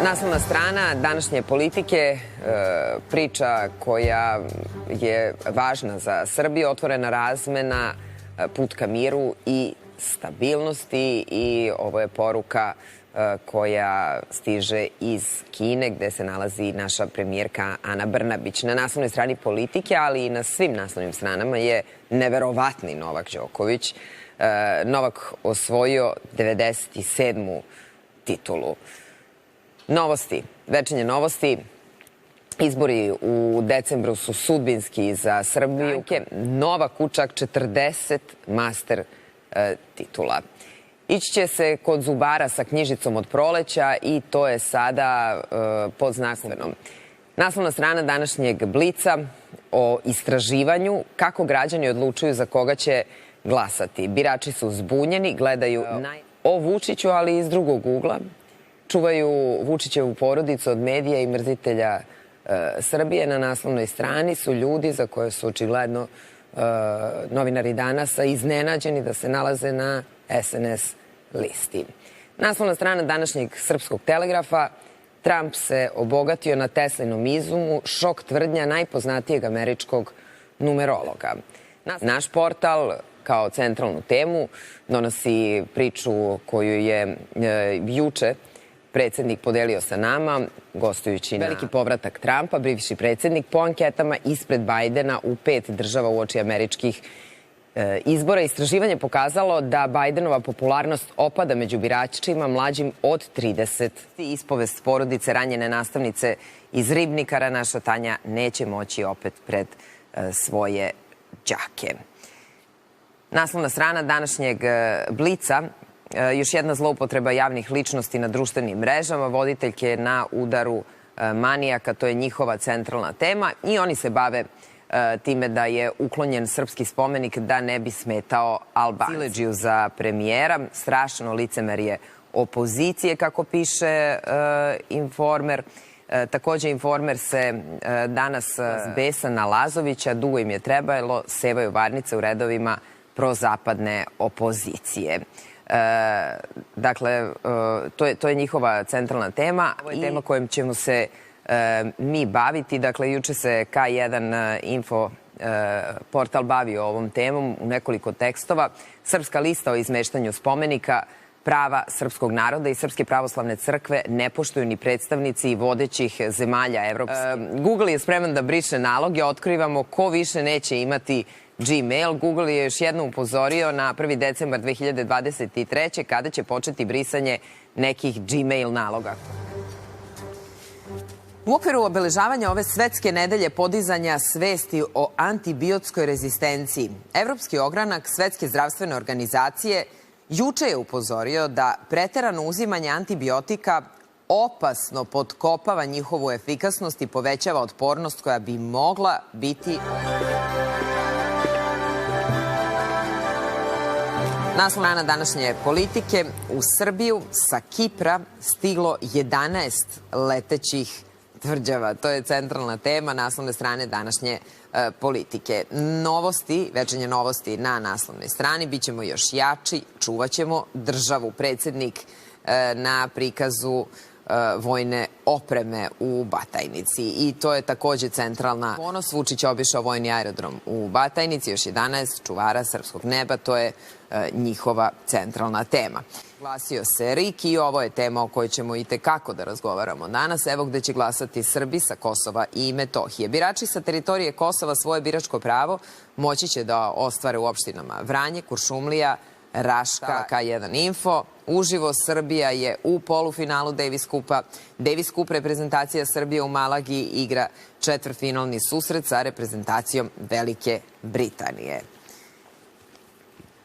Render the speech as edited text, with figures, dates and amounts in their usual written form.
Naslovna strana današnje politike, priča koja je važna za Srbiju, otvorena razmena, put ka miru i stabilnosti, i ovo je poruka koja stiže iz Kine, gde se nalazi naša premijerka Ana Brnabić. Na naslovnoj strani politike, ali i na svim naslovnim stranama je neverovatni Novak Đoković. Novak osvojio 97. titulu. Novosti, večernje novosti. Izbori u decembru su sudbinski za Srbiju. Novak u čak 40 master titula. Ići će se kod zubara sa knjižicom od proleća i to je sada pod znakom. Naslovna strana današnjeg Blica o istraživanju kako građani odlučuju za koga će glasati. Birači su zbunjeni, gledaju o Vučiću, ali iz drugog ugla. Čuvaju Vučićevu porodicu od medija i mrzitelja Srbije. Na naslovnoj strani su ljudi za koje su očigledno novinari Danasa iznenađeni da se nalaze na SNS listi. Naslovna strana današnjeg Srpskog telegrafa: Trump se obogatio na Teslinom izumu, šok tvrdnja najpoznatijeg američkog numerologa. Naš portal kao centralnu temu donosi priču koju je juče predsjednik podelio sa nama, gostujući na veliki povratak Trumpa. Bivši predsjednik po anketama ispred Bajdena u 5 država uoči američkih izbora. Istraživanje pokazalo da Bajdenova popularnost opada među biračima mlađim od 30. Ispovest porodice ranjene nastavnice iz Ribnikara: naša Tanja neće moći opet pred svoje đake. Naslovna strana današnjeg Blica: još jedna zloupotreba javnih ličnosti na društvenim mrežama, voditeljke na udaru manijaka, to je njihova centralna tema, i oni se bave time da je uklonjen srpski spomenik da ne bi smetao Albancima. Siledžiju za premijera, strašno licemerje opozicije, kako piše Informer. Takođe, Informer se danas besa na Lazovića, dugo im je trebalo, sevaju varnice u redovima prozapadne opozicije. Dakle, to je njihova centralna tema. Ovo je tema kojom ćemo se mi baviti. Dakle, juče se K1 Info portal bavio ovom temom u nekoliko tekstova. Srpska lista o izmeštanju spomenika, prava srpskog naroda i Srpske pravoslavne crkve ne poštuju ni predstavnici vodećih zemalja evropske. Google je spreman da briše naloge, otkrivamo ko više neće imati Gmail. Google je još jednom upozorio na 1. decembar 2023. kada će početi brisanje nekih Gmail naloga. U okviru obeležavanja ove svetske nedelje podizanja svesti o antibiotskoj rezistenciji, Evropski ogranak Svetske zdravstvene organizacije juče je upozorio da preterano uzimanje antibiotika opasno potkopava njihovu efikasnost i povećava otpornost koja bi mogla biti... Naslovna strana današnje politike: u Srbiju sa Kipra stiglo 11 letećih tvrđava. To je centralna tema naslovne strane današnje politike. Novosti, večernje novosti na naslovnoj strani: bićemo još jači, čuvaćemo državu. Predsjednik na prikazu vojne opreme u Batajnici, i to je takođe centralna ponos. Vučić obišao vojni aerodrom u Batajnici, još 11 čuvara srpskog neba, to je njihova centralna tema. Glasio se RIK i ovo je tema o kojoj ćemo i tekako da razgovaramo danas. Evo gde će glasati Srbi sa Kosova i Metohije. Birači sa teritorije Kosova svoje biračko pravo moći će da ostvare u opštinama Vranje, Kuršumlija, Raška. K1 Info: uživo Srbija je u polufinalu Davis Kupa. Davis Kup reprezentacija Srbije u Malagi igra četvrtfinalni susret sa reprezentacijom Velike Britanije.